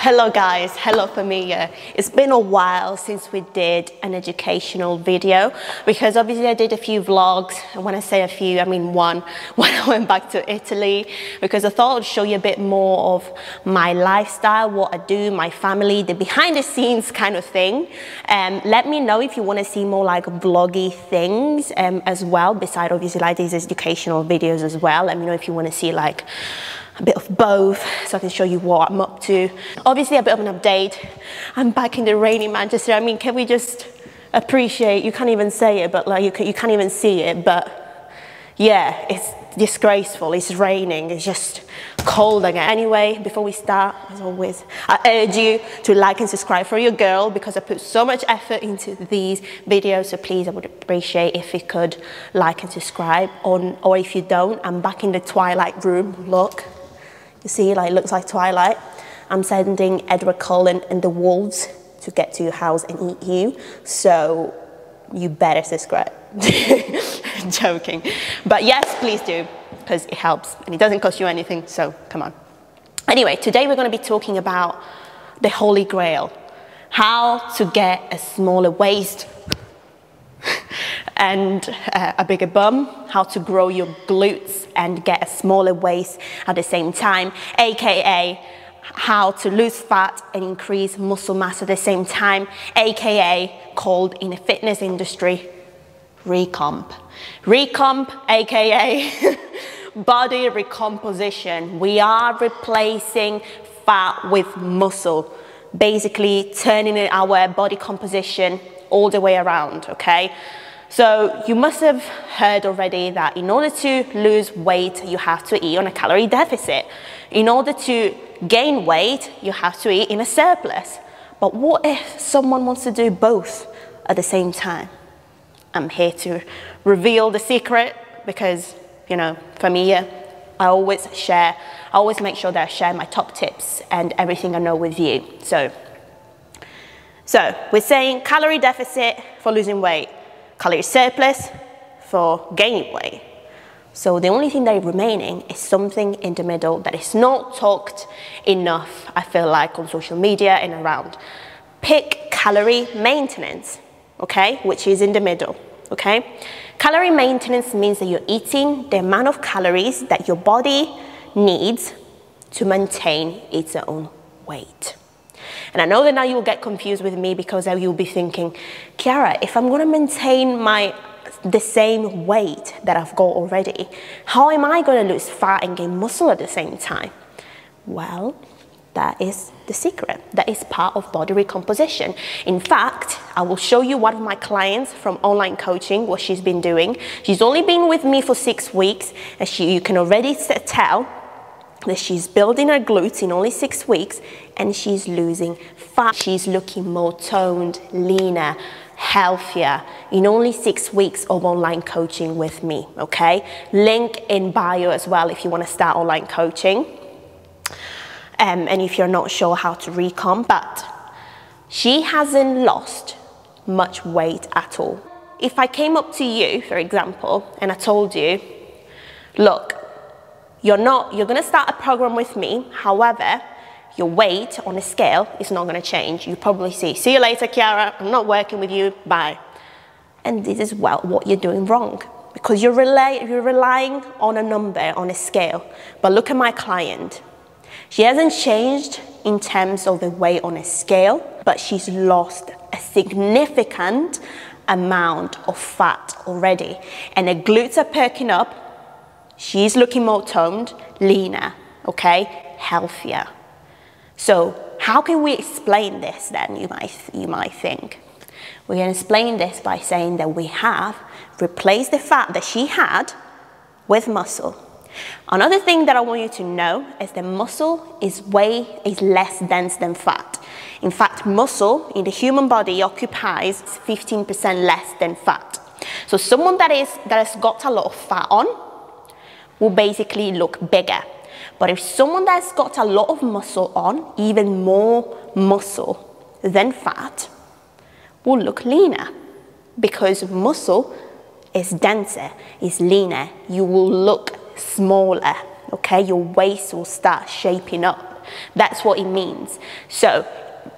Hello guys, hello familia. It's been a while since we did an educational video because obviously I did a few vlogs, and when I say a few I mean one, when I went back to Italy, because I thought I'd show you a bit more of my lifestyle, what I do, my family, the behind the scenes kind of thing. Let me know if you want to see more like vloggy things as well, beside obviously like these educational videos as well. Let me know if you want to see like a bit of both, so I can show you what I'm up to. Obviously a bit of an update. I'm back in the rainy Manchester. I mean, can we just appreciate, you can't even say it, but like you can't even see it, but yeah, it's disgraceful. It's raining, it's just cold again. Anyway, before we start, as always, I urge you to like and subscribe for your girl, because I put so much effort into these videos, so please, I would appreciate if you could like and subscribe, or if you don't, I'm back in the Twilight room. Look, you see, like, looks like Twilight. I'm sending Edward Cullen and the wolves to get to your house and eat you, so you better subscribe. Joking, but yes, please do, because it helps and it doesn't cost you anything, so come on. Anyway, today we're going to be talking about the holy grail, how to get a smaller waist and a bigger bum, how to grow your glutes and get a smaller waist at the same time, aka how to lose fat and increase muscle mass at the same time, aka called in the fitness industry Recomp. Recomp, aka body recomposition. We are replacing fat with muscle, basically turning our body composition all the way around, okay? So you must have heard already that in order to lose weight, you have to eat on a calorie deficit. In order to gain weight, you have to eat in a surplus. But what if someone wants to do both at the same time? I'm here to reveal the secret, because, you know, for me, I always make sure that I share my top tips and everything I know with you. So we're saying calorie deficit for losing weight, calorie surplus for gaining weight. So the only thing that is remaining is something in the middle that is not talked enough, I feel like, on social media and around. Pick calorie maintenance, okay, which is in the middle, okay? Calorie maintenance means that you're eating the amount of calories that your body needs to maintain its own weight. And I know that now you'll get confused with me, because you'll be thinking, Chiara, if I'm gonna maintain the same weight that I've got already, how am I gonna lose fat and gain muscle at the same time? Well, that is the secret. That is part of body recomposition. In fact, I will show you one of my clients from online coaching, what she's been doing. She's only been with me for 6 weeks, and you can already tell that she's building her glutes in only 6 weeks, and she's losing fat. She's looking more toned, leaner, healthier in only 6 weeks of online coaching with me, okay? Link in bio as well if you want to start online coaching. And if you're not sure how to recomp, but she hasn't lost much weight at all. If I came up to you, for example, and I told you, look, you're gonna start a program with me, however, your weight on a scale is not gonna change. You probably see you later, Chiara, I'm not working with you, bye. And this is, well, what you're doing wrong, because you're relying on a number, on a scale. But look at my client. She hasn't changed in terms of the weight on a scale, but she's lost a significant amount of fat already. And her glutes are perking up. She's looking more toned, leaner, okay, healthier. So how can we explain this then, you might think? We can explain this by saying that we have replaced the fat that she had with muscle. Another thing that I want you to know is that muscle is less dense than fat. In fact, muscle in the human body occupies 15% less than fat. So someone that has got a lot of fat on will basically look bigger. But if someone that's got a lot of muscle on, even more muscle than fat, will look leaner, because muscle is denser, is leaner. You will look smaller, okay? Your waist will start shaping up. That's what it means. So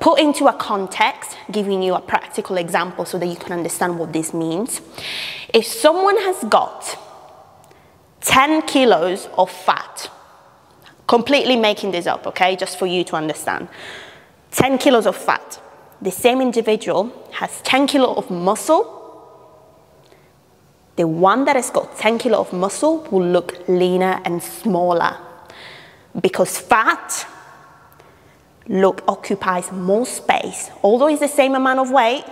put into a context, giving you a practical example so that you can understand what this means. If someone has got 10 kilos of fat, completely making this up, okay, just for you to understand, 10 kilos of fat, the same individual has 10 kilos of muscle, the one that has got 10 kilos of muscle will look leaner and smaller because fat occupies more space. Although it's the same amount of weight,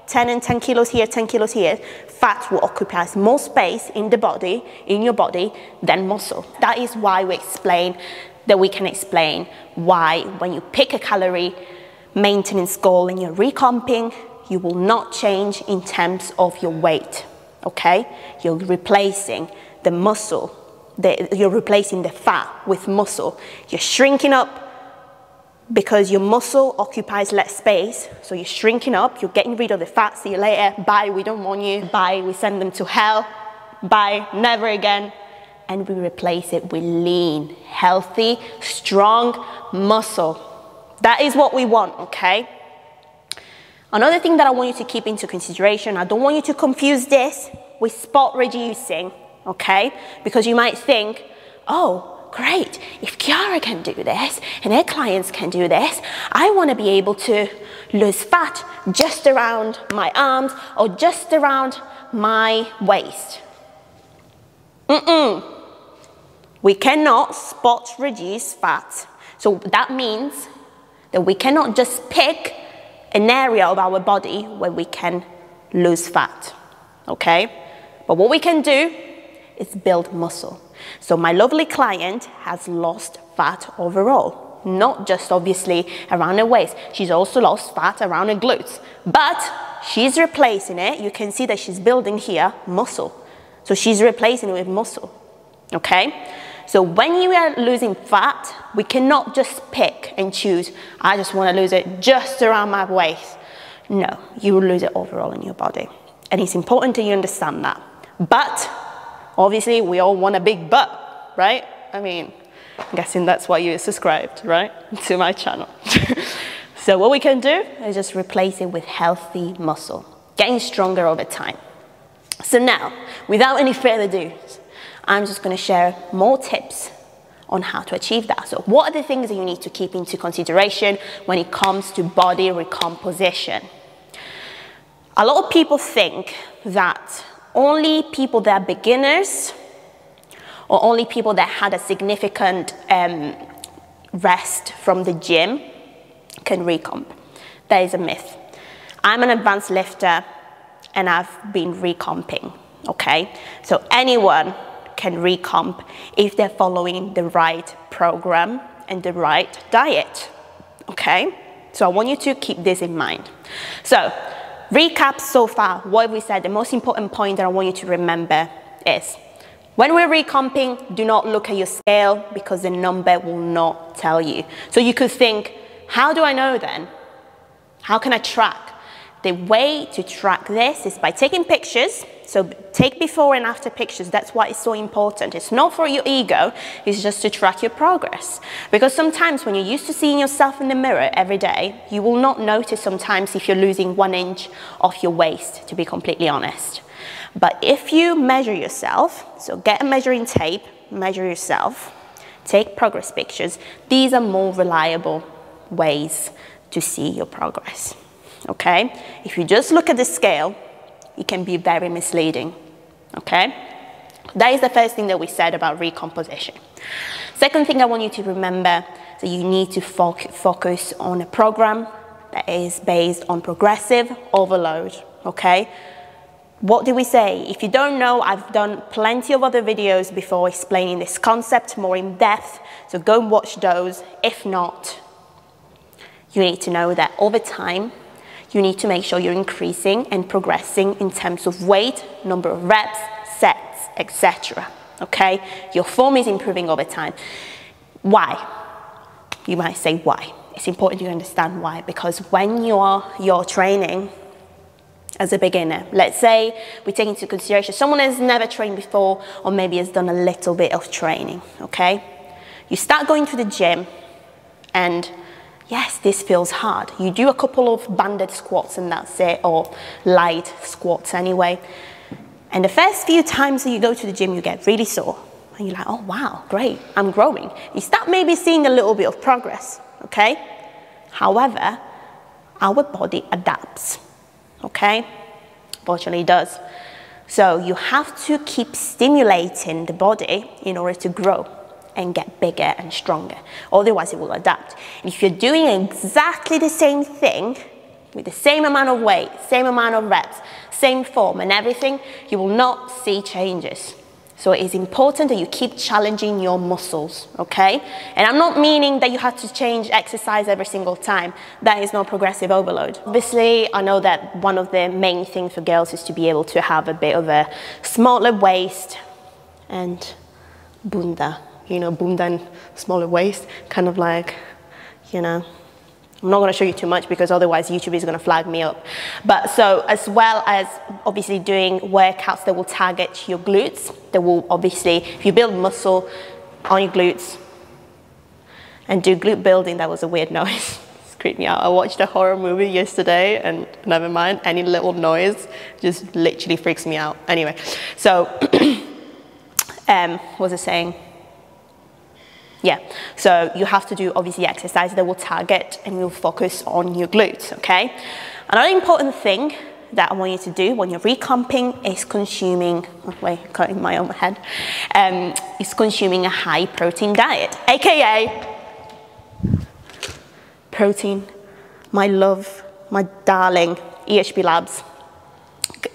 10 and 10 kilos here, 10 kilos here, fat will occupy more space in the body, in your body, than muscle. That is why we can explain why when you pick a calorie maintenance goal and you're recomping, you will not change in terms of your weight, okay? You're replacing the muscle, you're replacing the fat with muscle. You're shrinking up because your muscle occupies less space, so you're shrinking up, you're getting rid of the fat. See you later, bye, we don't want you, bye, we send them to hell, bye, never again. And we replace it with lean, healthy, strong muscle. That is what we want, okay? Another thing that I want you to keep into consideration, I don't want you to confuse this with spot reducing, okay? Because you might think, oh, great, if Chiara can do this and her clients can do this, I want to be able to lose fat just around my arms or just around my waist. We cannot spot reduce fat. So that means that we cannot just pick an area of our body where we can lose fat, okay? But what we can do is build muscle. So my lovely client has lost fat overall, not just obviously around her waist. She's also lost fat around her glutes, but she's replacing it. You can see that she's building here muscle. So she's replacing it with muscle, okay? So when you are losing fat, we cannot just pick and choose, I just want to lose it just around my waist. No, you will lose it overall in your body. And it's important that you understand that. But obviously, we all want a big butt, right? I mean, I'm guessing that's why you subscribed, right, to my channel. So what we can do is just replace it with healthy muscle, getting stronger over time. So now, without any further ado, I'm just going to share more tips on how to achieve that. So what are the things that you need to keep into consideration when it comes to body recomposition? A lot of people think that only people that are beginners or only people that had a significant rest from the gym can recomp. That is a myth. I'm an advanced lifter and I've been recomping, okay? So anyone can recomp if they're following the right program and the right diet, okay? So I want you to keep this in mind. So recap so far, what we said, the most important point that I want you to remember is when we're recomping, do not look at your scale because the number will not tell you. So you could think, how do I know then? How can I track? The way to track this is by taking pictures. So take before and after pictures. That's why it's so important. It's not for your ego. It's just to track your progress. Because sometimes when you're used to seeing yourself in the mirror every day, you will not notice sometimes if you're losing 1 inch off your waist, to be completely honest. But if you measure yourself, so get a measuring tape, measure yourself, take progress pictures, these are more reliable ways to see your progress. Okay? If you just look at the scale, it can be very misleading. Okay? That is the first thing that we said about recomposition. Second thing I want you to remember is that you need to focus on a program that is based on progressive overload. Okay? What did we say? If you don't know, I've done plenty of other videos before explaining this concept more in depth, so go and watch those. If not, you need to know that over time, you need to make sure you're increasing and progressing in terms of weight, number of reps, sets, etc. Okay? Your form is improving over time. Why? You might say why. It's important you understand why, because when you're training as a beginner, let's say we take into consideration someone has never trained before or maybe has done a little bit of training, okay? You start going to the gym And yes, this feels hard. You do a couple of banded squats and that's it, or light squats anyway. And the first few times that you go to the gym, you get really sore. And you're like, oh wow, great, I'm growing. You start maybe seeing a little bit of progress, okay? However, our body adapts, okay? Fortunately, it does. So you have to keep stimulating the body in order to grow and get bigger and stronger. Otherwise, it will adapt. And if you're doing exactly the same thing with the same amount of weight, same amount of reps, same form and everything, you will not see changes. So it is important that you keep challenging your muscles, okay? And I'm not meaning that you have to change exercise every single time. That is not progressive overload. Obviously, I know that one of the main things for girls is to be able to have a bit of a smaller waist and bunda. You know, bunda and smaller waist, kind of like, you know, I'm not going to show you too much because otherwise YouTube is going to flag me up. But so as well as obviously doing workouts that will target your glutes, that will obviously, if you build muscle on your glutes and do glute building, that was a weird noise. It creeped me out. I watched a horror movie yesterday and never mind, any little noise just literally freaks me out. Anyway, so what was I saying? Yeah, so you have to do obviously exercise that will target and will focus on your glutes, okay? Another important thing that I want you to do when you're recomping is consuming, oh wait, got in my own head, is consuming a high protein diet, AKA protein, my love, my darling, EHB Labs.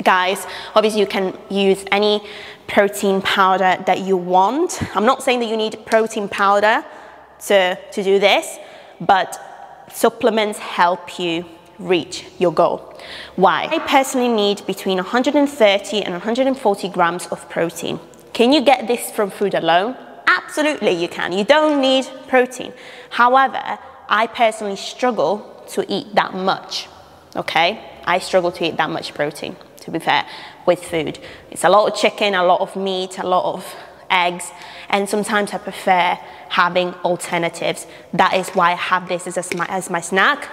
Guys, obviously you can use any protein powder that you want. I'm not saying that you need protein powder to do this, but supplements help you reach your goal. Why? I personally need between 130 and 140 grams of protein. Can you get this from food alone? Absolutely you can. You don't need protein. However, I personally struggle to eat that much, okay? I struggle to eat that much protein, to be fair, with food. It's a lot of chicken, a lot of meat, a lot of eggs, and sometimes I prefer having alternatives. That is why I have this as my snack.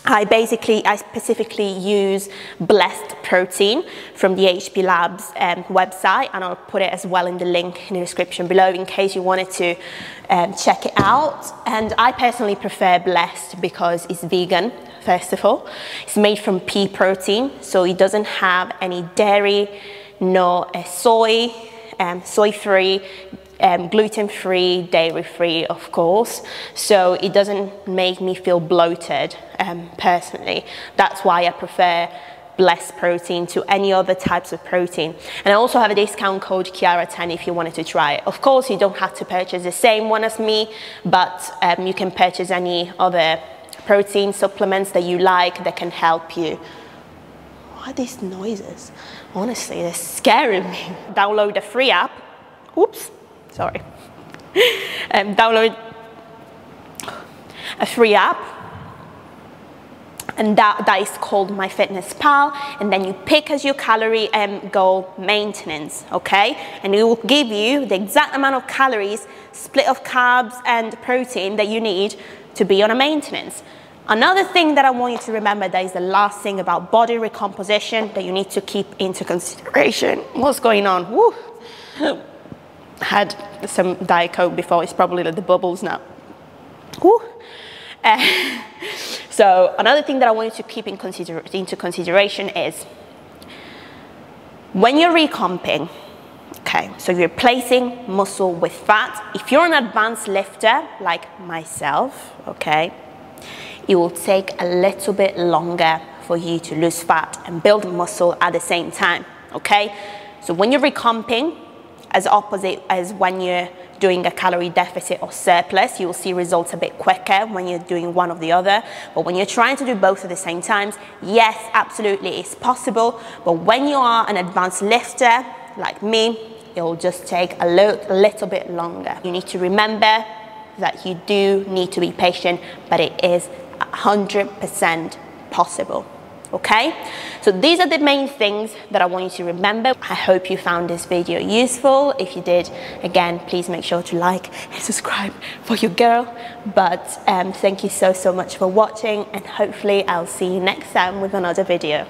I specifically use Blessed Protein from the HB Labs website, and I'll put it as well in the link in the description below in case you wanted to check it out. And I personally prefer Blessed because it's vegan, first of all. It's made from pea protein, so it doesn't have any dairy, no soy, soy-free, gluten-free, dairy-free, of course, so it doesn't make me feel bloated personally. That's why I prefer Blessed Protein to any other types of protein. And I also have a discount code Kiara10 if you wanted to try it. Of course, you don't have to purchase the same one as me, but you can purchase any other protein supplements that you like that can help you. What are these noises? Honestly, they're scaring me. Download the free app. Oops. Sorry. Download a free app, and that is called MyFitnessPal, and then you pick as your calorie goal maintenance, okay? And it will give you the exact amount of calories, split of carbs and protein that you need to be on a maintenance. Another thing that I want you to remember, that is the last thing about body recomposition that you need to keep into consideration. What's going on? Woo. Had some Diet Coke before, it's probably like the bubbles now. Woo. So another thing that I want you to keep into consideration is when you're recomping, okay, so you're replacing muscle with fat. If you're an advanced lifter like myself, okay, it will take a little bit longer for you to lose fat and build muscle at the same time, okay? So when you're recomping, as opposite as when you're doing a calorie deficit or surplus, you will see results a bit quicker when you're doing one or the other. But when you're trying to do both at the same time, yes, absolutely, it's possible. But when you are an advanced lifter like me, it will just take a little bit longer. You need to remember that you do need to be patient, but it is 100% possible, Okay, so these are the main things that I want you to remember. I hope you found this video useful. If you did, again, please make sure to like and subscribe for your girl. But thank you so much for watching, and hopefully I'll see you next time with another video.